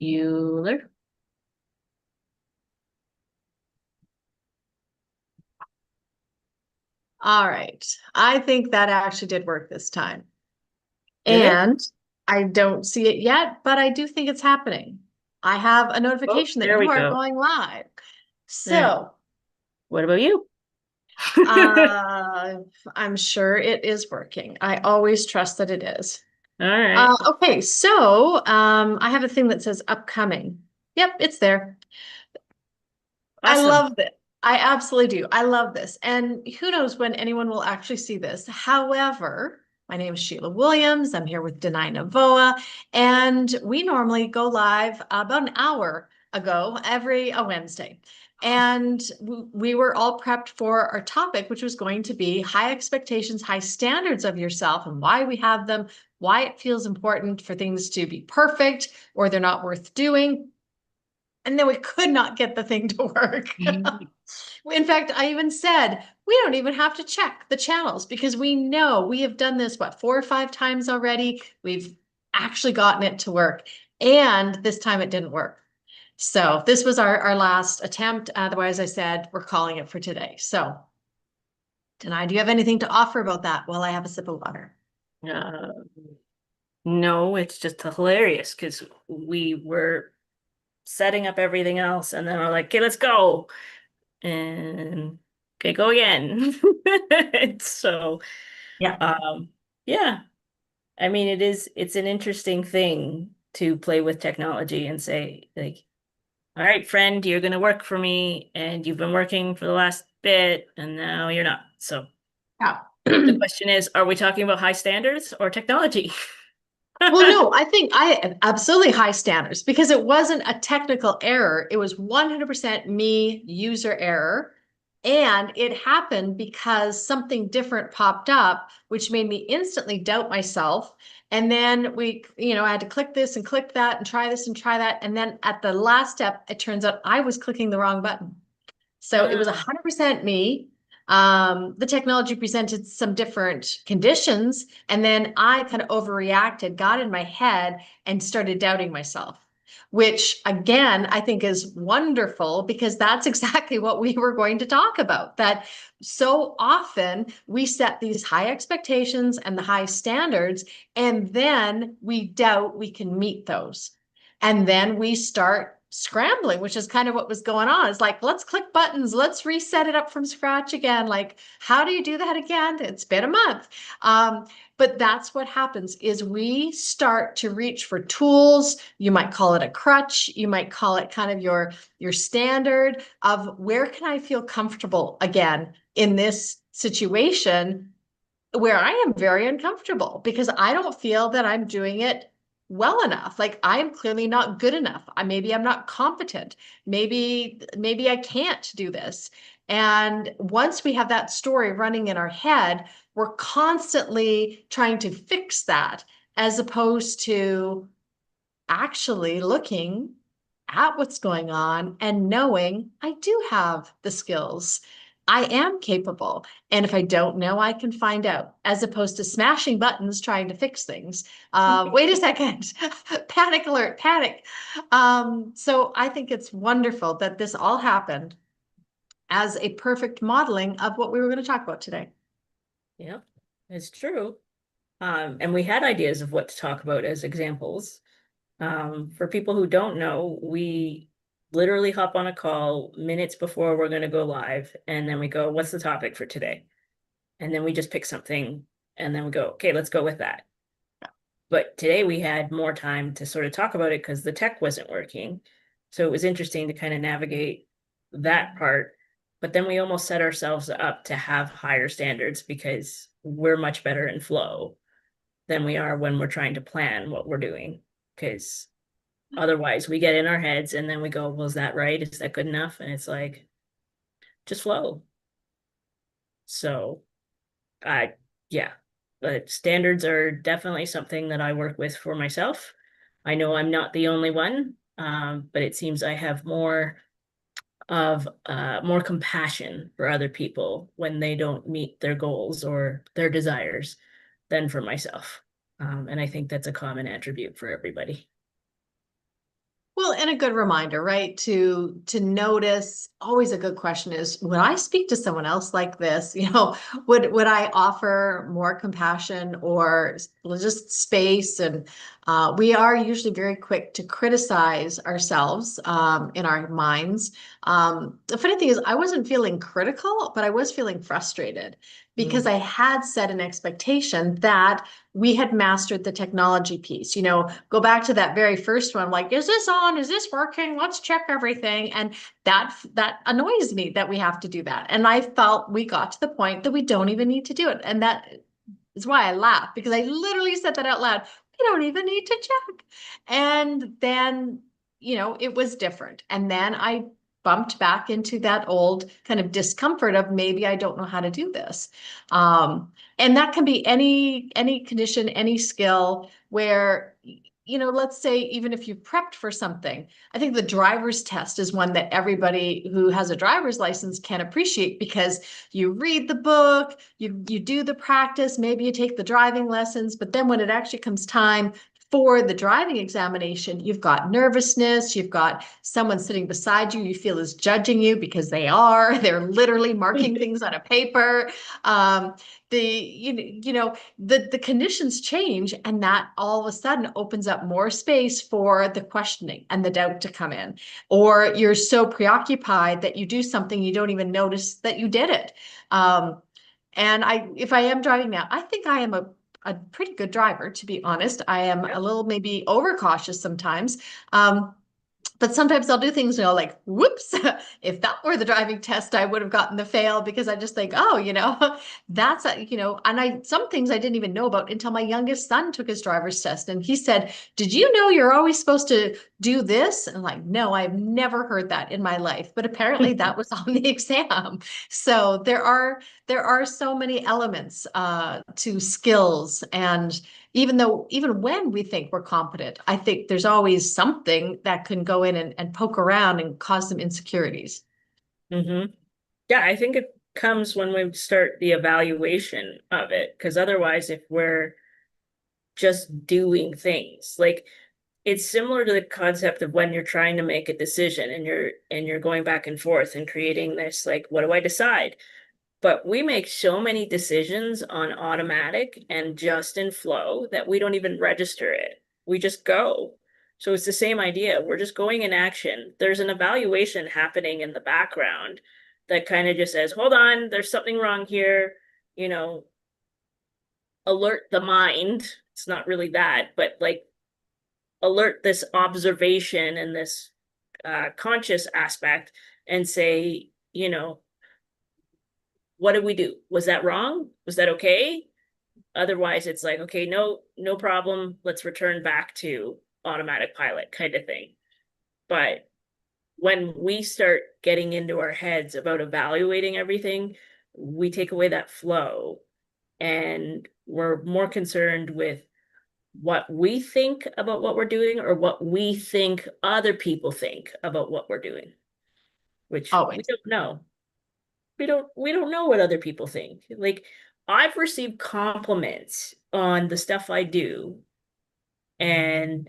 Euler. All right. I think that actually did work this time. Did it? And I don't see it yet, but I do think it's happening. I have a Oh, notification that there we you are go. going live. There. So, What about you? uh, I'm sure it is working. I always trust that it is. All right. Okay, so I have a thing that says upcoming. Yep, it's there. I Awesome. love it. I absolutely do. I love this. And who knows when anyone will actually see this. However, my name is Sheila Williams. I'm here with Danay Novoa, and we normally go live about an hour ago every a Wednesday. And we were all prepped for our topic, which was going to be high expectations, high standards of yourself, and why we have them, why it feels important for things to be perfect or they're not worth doing. And then we could not get the thing to work. In fact, I even said, we don't even have to check the channels because we know we have done this, what, 4 or 5 times already? We've actually gotten it to work. And this time it didn't work. So this was our last attempt. Otherwise, I said, we're calling it for today. So, Denai, do you have anything to offer about that while I have a sip of water? Uh, no, it's just hilarious because we were setting up everything else and then we're like, okay, let's go. And okay, go again. So, Yeah. um, yeah, I mean, it's an interesting thing to play with technology and say, like, all right, friend, you're going to work for me and you've been working for the last bit and now you're not. So Yeah. the question is, are we talking about high standards or technology? Well, no, I think I absolutely high standards because it wasn't a technical error. It was 100% me user error. And it happened because something different popped up, which made me instantly doubt myself. And then I had to click this and click that and try this and try that. And then at the last step, it turns out I was clicking the wrong button. So it was Ah, 100% me. The technology presented some different conditions, and then I kind of overreacted, got in my head, and started doubting myself, which again, I think is wonderful because that's exactly what we were going to talk about. That so often we set these high expectations and the high standards, and then we doubt we can meet those. And then we start scrambling, which is kind of what was going on. It's like, let's click buttons, let's reset it up from scratch again. Like, how do you do that again? It's been a month. But that's what happens is we start to reach for tools. You might call it a crutch. You might call it kind of your standard of where can I feel comfortable again in this situation where I am very uncomfortable because I don't feel that I'm doing it well enough. Like I am clearly not good enough. Maybe I'm not competent. Maybe I can't do this. And once we have that story running in our head, we're constantly trying to fix that as opposed to actually looking at what's going on and knowing I do have the skills. I am capable. And if I don't know, I can find out, as opposed to smashing buttons trying to fix things. Wait a second, panic alert, panic. So I think it's wonderful that this all happened as a perfect modeling of what we were going to talk about today. yeah, it's true. And we had ideas of what to talk about as examples. For people who don't know, we literally hop on a call minutes before we're going to go live, and then we go, what's the topic for today? And then we just pick something, and then we go, okay, let's go with that. But today we had more time to sort of talk about it because the tech wasn't working. So it was interesting to kind of navigate that part. But then we almost set ourselves up to have higher standards because we're much better in flow than we are when we're trying to plan what we're doing. Because otherwise we get in our heads and then we go, well, is that right? Is that good enough? And it's like, just flow. So I, yeah, but standards are definitely something that I work with for myself. I know I'm not the only one, but it seems I have more compassion for other people when they don't meet their goals or their desires than for myself. And I think that's a common attribute for everybody. Well, and a good reminder, right? To notice, always a good question is, would I speak to someone else like this? Would I offer more compassion or just space? And we are usually very quick to criticize ourselves in our minds. The funny thing is, I wasn't feeling critical, but I was feeling frustrated because Mm. I had set an expectation that we had mastered the technology piece. Go back to that very first one, like, is this on? Is this working? Let's check everything. And that annoys me that we have to do that. And I felt we got to the point that we don't even need to do it. And that is why I laugh, because I literally said that out loud. We don't even need to check. And then, it was different. And then I bumped back into that old kind of discomfort of maybe I don't know how to do this. And that can be any condition, any skill where, let's say even if you prepped for something, I think the driver's test is one that everybody who has a driver's license can appreciate, because you read the book, you do the practice, maybe you take the driving lessons, but then when it actually comes time for the driving examination, you've got nervousness, you've got someone sitting beside you feel is judging you, because they're literally marking things on a paper. The conditions change, and that all of a sudden opens up more space for the questioning and the doubt to come in. Or you're so preoccupied that you do something, you don't even notice that you did it. And if I am driving now, I think I am a pretty good driver, to be honest. I am Yep. a little maybe overcautious sometimes. But sometimes I'll do things, like, whoops, if that were the driving test, I would have gotten the fail, because I just think, oh, some things I didn't even know about until my youngest son took his driver's test. And he said, did you know you're always supposed to do this? And I'm like, no, I've never heard that in my life. But apparently that was on the exam. So there are so many elements to skills. And even when we think we're competent, I think there's always something that can go in and poke around and cause some insecurities. Mm-hmm. Yeah, I think it comes when we start the evaluation of it, because otherwise, if we're just doing things, like it's similar to the concept of when you're trying to make a decision and you're going back and forth and creating this, like, what do I decide? But we make so many decisions on automatic and just in flow that we don't even register it. We just go. So it's the same idea. We're just going in action. There's an evaluation happening in the background that kind of just says, hold on, there's something wrong here. You know, alert the mind. It's not really that, but like alert this observation and this conscious aspect and say, what did we do? Was that wrong? Was that okay? Otherwise, it's like, okay, no, no problem. Let's return back to automatic pilot kind of thing. But when we start getting into our heads about evaluating everything, we take away that flow and we're more concerned with what we think about what we're doing or what we think other people think about what we're doing, which we Always. don't know. We don't know what other people think. Like I've received compliments on the stuff I do and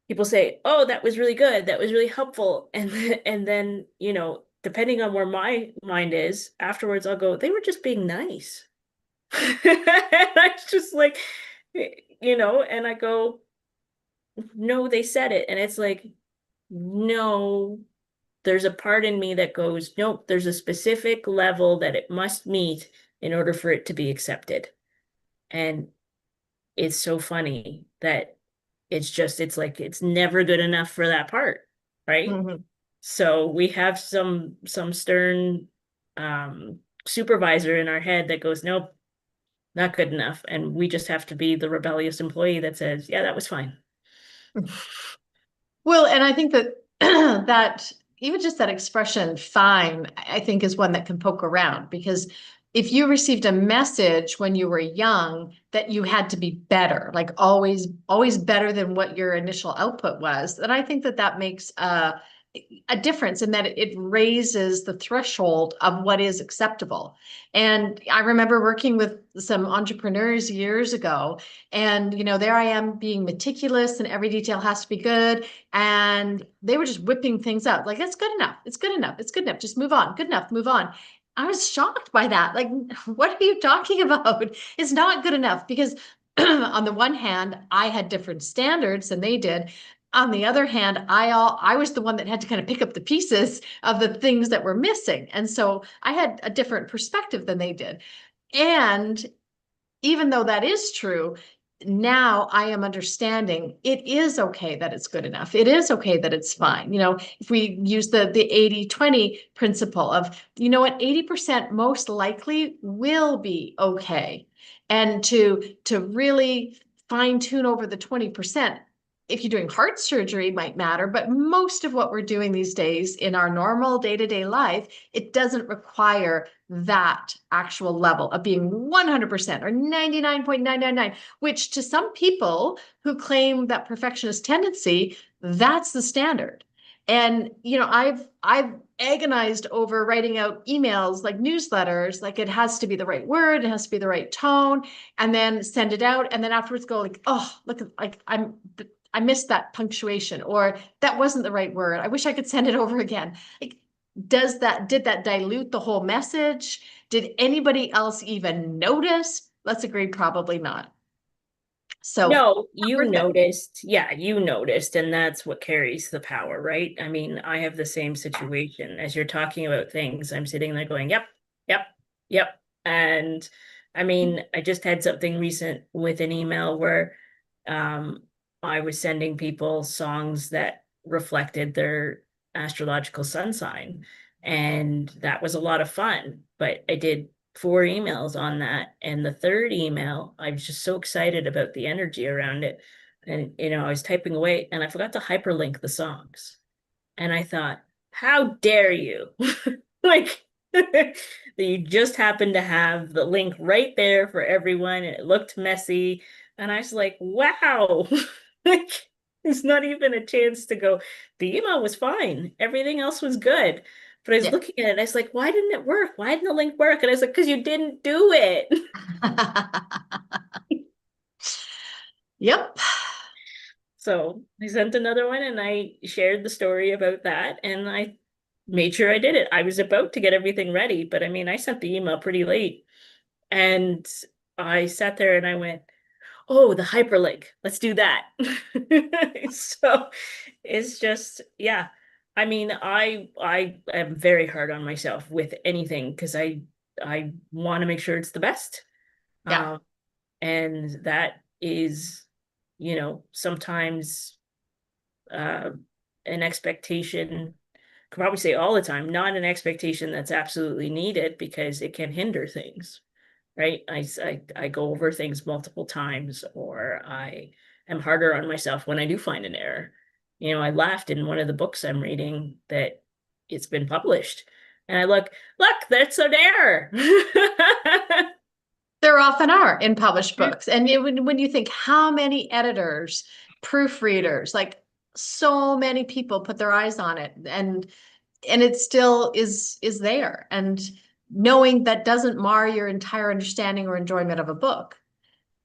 people say, "Oh, that was really good. That was really helpful." And then, depending on where my mind is, afterwards I'll go, "They were just being nice." And I just like, and I go, "No, they said it." And it's like, "No, there's a part in me that goes, nope, there's a specific level that it must meet in order for it to be accepted." And it's so funny that it's like it's never good enough for that part, right? Mhm. So we have some stern supervisor in our head that goes, nope, not good enough. And we just have to be the rebellious employee that says, yeah, that was fine. Well, and I think that that even just that expression, fine, I think is one that can poke around, because if you received a message when you were young that you had to be better, like always better than what your initial output was, then I think that makes a difference in that it raises the threshold of what is acceptable. And I remember working with some entrepreneurs years ago, and there I am being meticulous and every detail has to be good. And they were just whipping things out like, that's good enough. It's good enough. It's good enough. Just move on. Good enough. Move on. I was shocked by that. Like, what are you talking about? It's not good enough because on the one hand, I had different standards than they did. On the other hand, I was the one that had to kind of pick up the pieces of the things that were missing. And so I had a different perspective than they did. And even though that is true, now I am understanding it is okay that it's good enough. It is okay that it's fine. If we use the 80-20 principle of, what, 80% most likely will be okay. And to really fine tune over the 20%, if you're doing heart surgery, might matter, but most of what we're doing these days in our normal day-to-day life, it doesn't require that actual level of being 100% or 99.999, which to some people who claim that perfectionist tendency, that's the standard. And I've agonized over writing out emails like newsletters, like it has to be the right word, it has to be the right tone, and then send it out, and then afterwards go like, oh, look, like I missed that punctuation, or that wasn't the right word. I wish I could send it over again. Like, did that dilute the whole message? Did anybody else even notice? Let's agree, probably not. So No, you worth it. noticed. Yeah, you noticed, and that's what carries the power, right? I mean, I have the same situation as you're talking about things. I'm sitting there going, yep, yep, yep. And I mean, I just had something recent with an email where um I was sending people songs that reflected their astrological sun sign, and that was a lot of fun. But I did 4 emails on that. And the third email, I was just so excited about the energy around it. And, I was typing away and I forgot to hyperlink the songs. And I thought, how dare you? Like, that you just happened to have the link right there for everyone and it looked messy. And I was like, wow. Like, there's not even a chance to go. The email was fine. Everything else was good. But I was Yeah. looking at it, I was like, why didn't it work? Why didn't the link work? And I was like, because you didn't do it. Yep. So I sent another one and I shared the story about that and I made sure I did it. I was about to get everything ready, but I mean, I sent the email pretty late and I sat there and I went, oh, the hyperlink, let's do that. So it's just, yeah. I mean, I am very hard on myself with anything because I want to make sure it's the best. Yeah. Um, and that is, sometimes uh, an expectation, could probably say all the time, not an expectation that's absolutely needed because it can hinder things, right? I go over things multiple times, or I am harder on myself when I do find an error. I laughed in one of the books I'm reading that it's been published, and I look, that's an error. There often are in published books. And when you think how many editors, proofreaders, like so many people put their eyes on it, and it still is there. And knowing that doesn't mar your entire understanding or enjoyment of a book.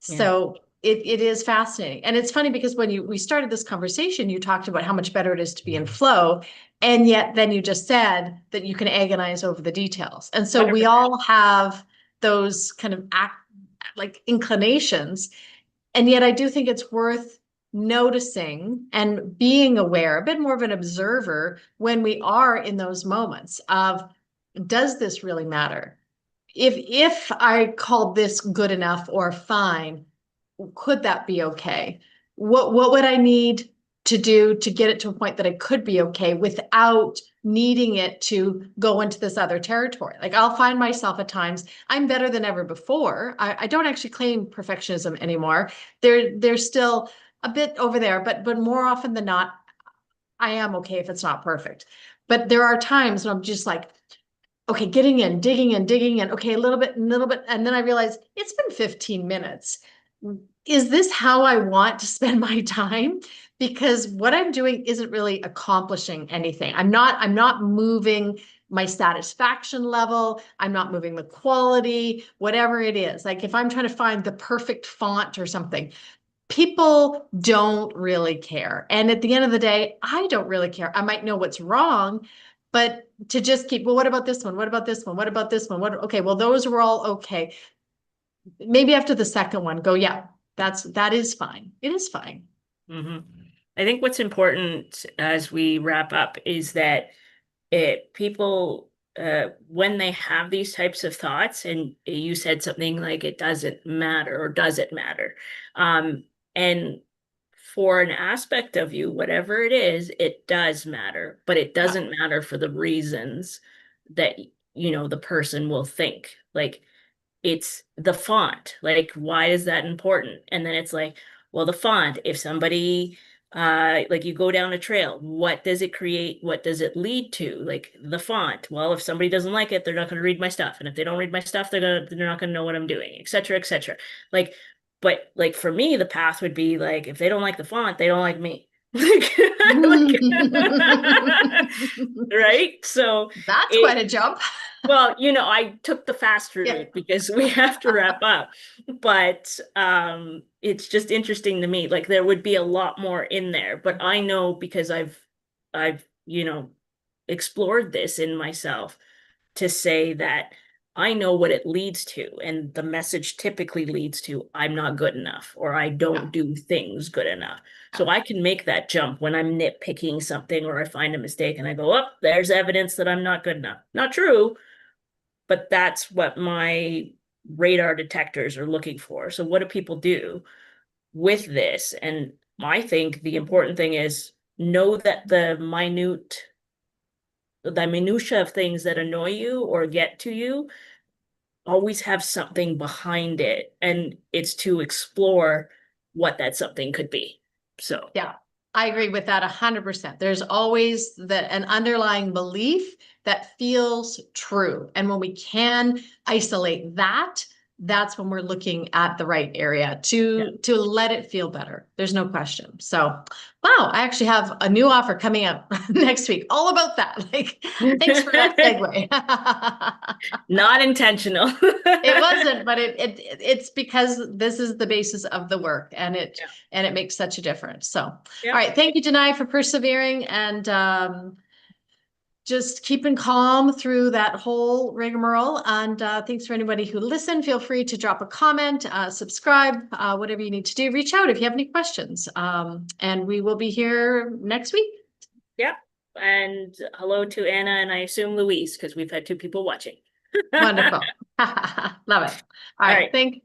Yeah, So it is fascinating. And it's funny because when we started this conversation, you talked about how much better it is to be in flow. And yet then you just said that you can agonize over the details. And so we 100%. all have those kind of like inclinations. And yet I do think it's worth noticing and being aware, a bit more of an observer when we are in those moments of, does this really matter? If I called this good enough or fine, could that be okay? What would I need to do to get it to a point that I could be okay without needing it to go into this other territory? Like, I'll find myself at times, I'm better than ever before. I don't actually claim perfectionism anymore. There's still a bit over there, but more often than not, I am okay if it's not perfect. But there are times when I'm just like, okay, getting in, digging in, digging in. Okay, a little bit, and then I realize it's been 15 minutes. is this how I want to spend my time? Because what I'm doing isn't really accomplishing anything. I'm not moving my satisfaction level. I'm not moving the quality, whatever it is. Like if I'm trying to find the perfect font or something, people don't really care. And at the end of the day, I don't really care. I might know what's wrong, but to just keep, well, what about this one? What about this one? What about this one? What, okay, well, those were all okay. Maybe after the second one, go, yeah, that is fine. It is fine. Mhm. I think what's important as we wrap up is that people when they have these types of thoughts, and you said something like it doesn't matter or does it matter, and for an aspect of you, whatever it is, it does matter, but it Yeah. doesn't matter for the reasons that the person will think. Like it's the font. Like, why is that important? And then it's like, well, the font, if somebody like you go down a trail, what does it create? What does it lead to? Like the font. Well, if somebody doesn't like it, they're not going to read my stuff. And if they don't read my stuff, they're not going to know what I'm doing, et cetera, et cetera. Like, but like for me, the path would be like if they don't like the font, they don't like me. Like, right? So That's quite it a jump. well, I took the fast Yeah. route because we have to wrap up. But it's just interesting to me. Like there would be a lot more in there, but I know because I've explored this in myself to say that I know what it leads to, and the message typically leads to I'm not good enough or I Yeah. don't do things good enough. Yeah. So I can make that jump when I'm nitpicking something or I find a mistake and I go, oh, there's evidence that I'm not good enough. Not true, but that's what my radar detectors are looking for. So what do people do with this? And I think the important thing is know that the minutia of things that annoy you or get to you always have something behind it, and it's to explore what that something could be. So Yeah, I agree with that 100%. There's always an underlying belief that feels true. And when we can isolate that, that's when we're looking at the right area yeah. to let it feel better. There's no question. So, wow, I actually have a new offer coming up next week, all about that. Like, thanks for that segue. Not intentional. It wasn't, but it's because this is the basis of the work, and Yeah. it makes such a difference. So, all Yeah. right, thank you, Danai, for persevering and just keeping calm through that whole rigmarole. And thanks for anybody who listened. Feel free to drop a comment, subscribe, whatever you need to do. Reach out if you have any questions. And we will be here next week. Yeah. And hello to Anna and I assume Louise, because we've had two people watching. Wonderful. Love it. All All right. right. Thank